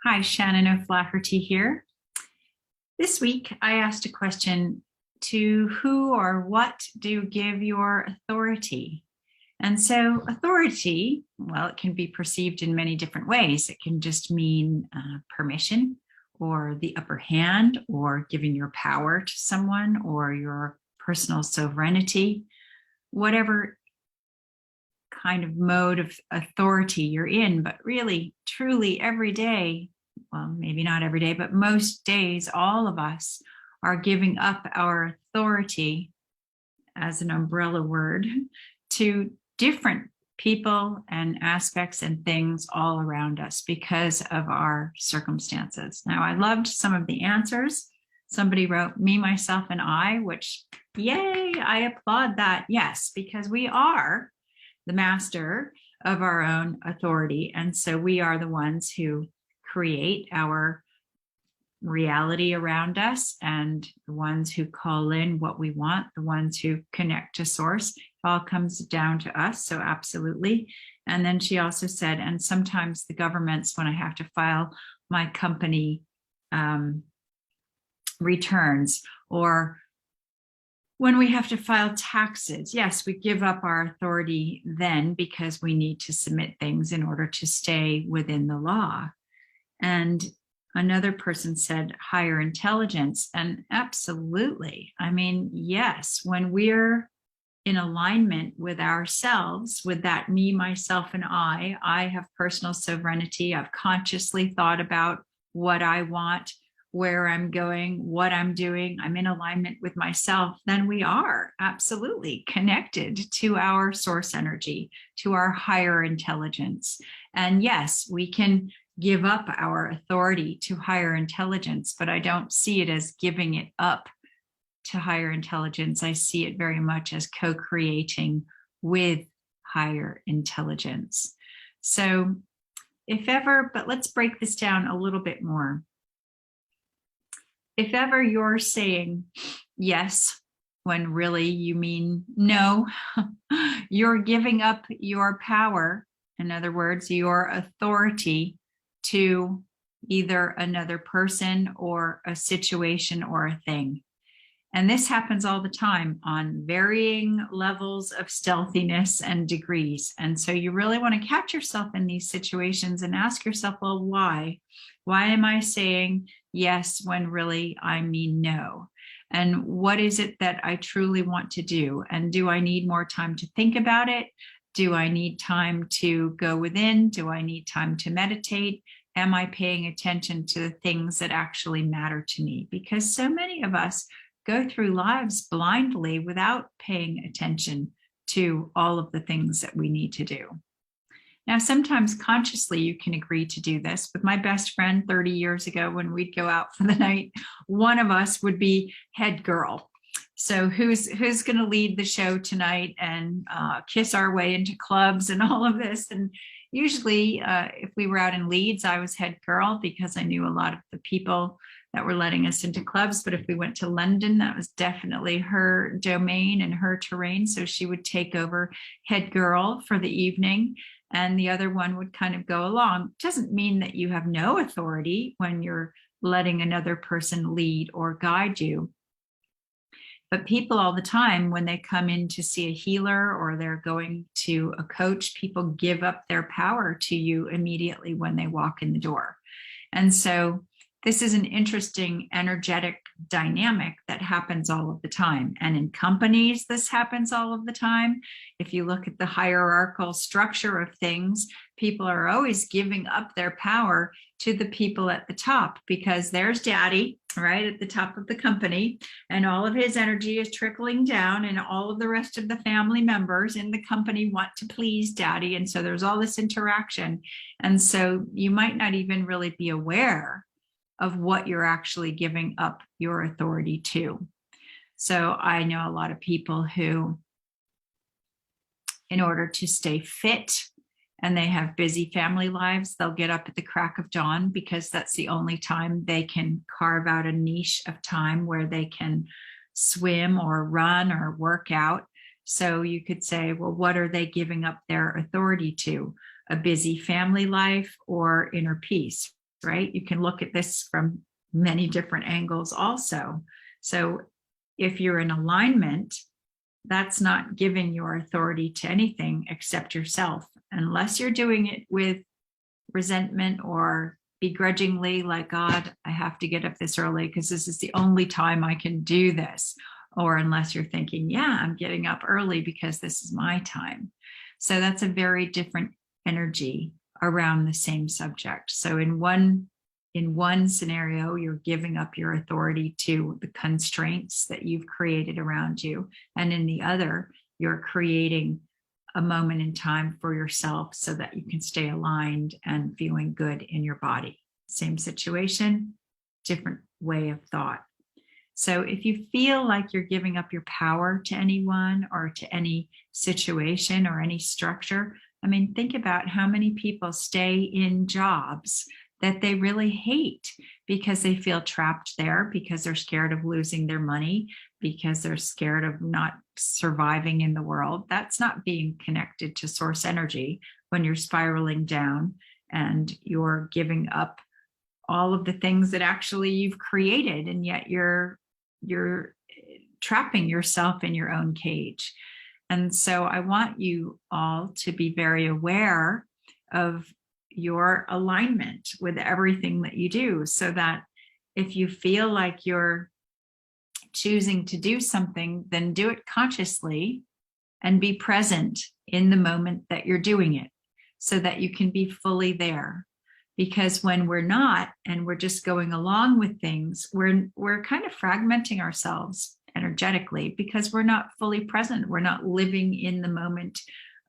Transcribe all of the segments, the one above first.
Hi, Shannon O'Flaherty here. This week, I asked a question: to who or what do you give your authority? And so, authority, well, it can be perceived in many different ways. It can just mean permission or the upper hand or giving your power to someone or your personal sovereignty, whatever kind of mode of authority you're in. But really, truly, every day, well, maybe not every day, but most days, all of us are giving up our authority as an umbrella word to different people and aspects and things all around us because of our circumstances. Now, I loved some of the answers. Somebody wrote me, myself, and I, which, yay, I applaud that. Yes, because we are the master of our own authority. And so we are the ones who create our reality around us and the ones who call in what we want, the ones who connect to source. It all comes down to us. So absolutely. And then she also said, and sometimes the governments, when I have to file my company returns, or when we have to file taxes, yes, we give up our authority then because we need to submit things in order to stay within the law. And another person said higher intelligence. And absolutely. I mean, yes, when we're in alignment with ourselves, with that me, myself, and I have personal sovereignty. I've consciously thought about what I want, where I'm going, what I'm doing. I'm in alignment with myself. Then we are absolutely connected to our source energy, to our higher intelligence. And yes, we can give up our authority to higher intelligence, but I don't see it as giving it up to higher intelligence. I see it very much as co-creating with higher intelligence. So if ever, but let's break this down a little bit more. If ever you're saying yes when really you mean no, you're giving up your power, in other words, your authority, to either another person or a situation or a thing. And this happens all the time on varying levels of stealthiness and degrees. And so you really want to catch yourself in these situations and ask yourself, well, why? Why am I saying yes when really I mean no? And what is it that I truly want to do? And do I need more time to think about it? Do I need time to go within? Do I need time to meditate? Am I paying attention to the things that actually matter to me? Because so many of us go through lives blindly without paying attention to all of the things that we need to do. Now, sometimes consciously you can agree to do this. With my best friend 30 years ago, when we'd go out for the night, one of us would be head girl. So who's going to lead the show tonight and kiss our way into clubs and all of this? And usually if we were out in Leeds, I was head girl because I knew a lot of the people that were letting us into clubs. But if we went to London, that was definitely her domain and her terrain. So she would take over head girl for the evening, and the other one would kind of go along. It doesn't mean that you have no authority when you're letting another person lead or guide you. But people all the time, when they come in to see a healer or they're going to a coach, people give up their power to you immediately when they walk in the door. And so this is an interesting energetic dynamic that happens all of the time. And in companies, this happens all of the time. If you look at the hierarchical structure of things, people are always giving up their power to the people at the top, because there's daddy, right, at the top of the company, and all of his energy is trickling down, and all of the rest of the family members in the company want to please daddy. And so there's all this interaction. And so you might not even really be aware of what you're actually giving up your authority to. So I know a lot of people who, in order to stay fit, and they have busy family lives, they'll get up at the crack of dawn because that's the only time they can carve out a niche of time where they can swim or run or work out. So you could say, well, what are they giving up their authority to? A busy family life or inner peace? right? You can look at this from many different angles also. So if you're in alignment, that's not giving your authority to anything except yourself, unless you're doing it with resentment or begrudgingly, like, God, I have to get up this early because this is the only time I can do this. Or unless you're thinking, yeah, I'm getting up early because this is my time. So that's a very different energy around the same subject. So in one scenario, you're giving up your authority to the constraints that you've created around you. And in the other, you're creating a moment in time for yourself so that you can stay aligned and feeling good in your body. Same situation, different way of thought. So if you feel like you're giving up your power to anyone or to any situation or any structure, I mean, think about how many people stay in jobs that they really hate because they feel trapped there, because they're scared of losing their money, because they're scared of not surviving in the world. That's not being connected to source energy when you're spiraling down and you're giving up all of the things that actually you've created, and yet you're trapping yourself in your own cage. And so I want you all to be very aware of your alignment with everything that you do, so that if you feel like you're choosing to do something, then do it consciously and be present in the moment that you're doing it, so that you can be fully there. Because when we're not, and we're just going along with things, we're kind of fragmenting ourselves energetically, because we're not fully present. We're not living in the moment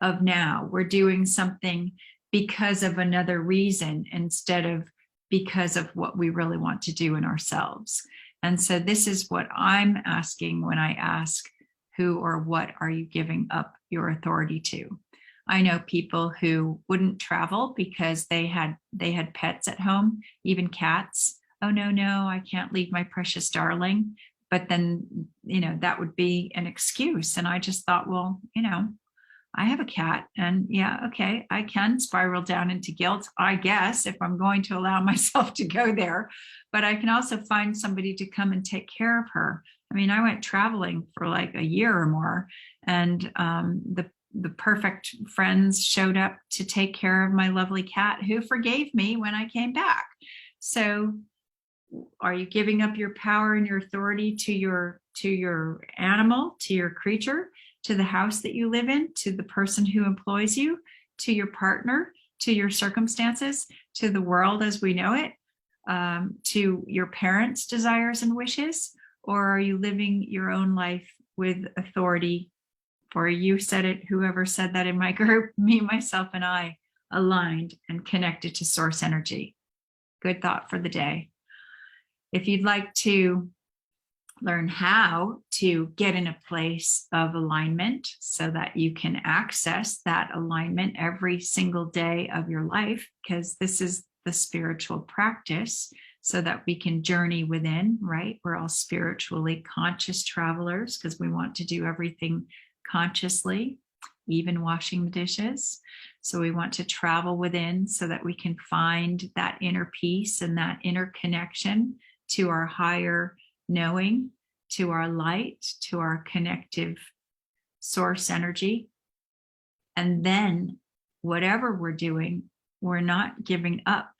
of now. We're doing something because of another reason instead of because of what we really want to do in ourselves. And so this is what I'm asking when I ask, who or what are you giving up your authority to? I know people who wouldn't travel because they had pets at home, even cats. Oh, no, I can't leave my precious darling. But then, that would be an excuse. And I just thought, well, I have a cat, and yeah, okay, I can spiral down into guilt, I guess, if I'm going to allow myself to go there. But I can also find somebody to come and take care of her. I mean, I went traveling for like a year or more, and the perfect friends showed up to take care of my lovely cat, who forgave me when I came back. So are you giving up your power and your authority to your animal, to your creature, to the house that you live in, to the person who employs you, to your partner, to your circumstances, to the world as we know it, to your parents' desires and wishes? Or are you living your own life with authority? For you said it, whoever said that in my group, me, myself, and I, aligned and connected to source energy. Good thought for the day. If you'd like to learn how to get in a place of alignment so that you can access that alignment every single day of your life, because this is the spiritual practice, so that we can journey within, right? We're all spiritually conscious travelers because we want to do everything consciously, even washing the dishes. So we want to travel within so that we can find that inner peace and that inner connection to our higher knowing, to our light, to our connective source energy. And then whatever we're doing, we're not giving up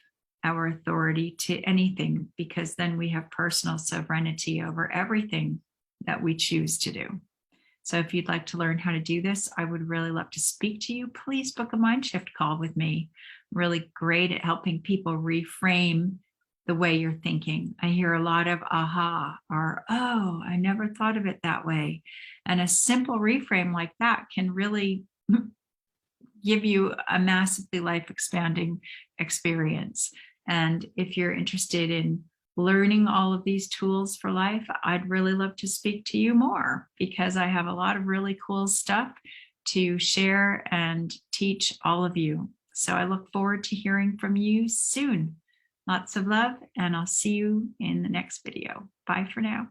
our authority to anything, because then we have personal sovereignty over everything that we choose to do. So if you'd like to learn how to do this, I would really love to speak to you. Please book a mind shift call with me. I'm really great at helping people reframe the way you're thinking. I hear a lot of aha, or, oh, I never thought of it that way. And a simple reframe like that can really give you a massively life expanding experience. And if you're interested in learning all of these tools for life, I'd really love to speak to you more, because I have a lot of really cool stuff to share and teach all of you. So I look forward to hearing from you soon. Lots of love, and I'll see you in the next video. Bye for now.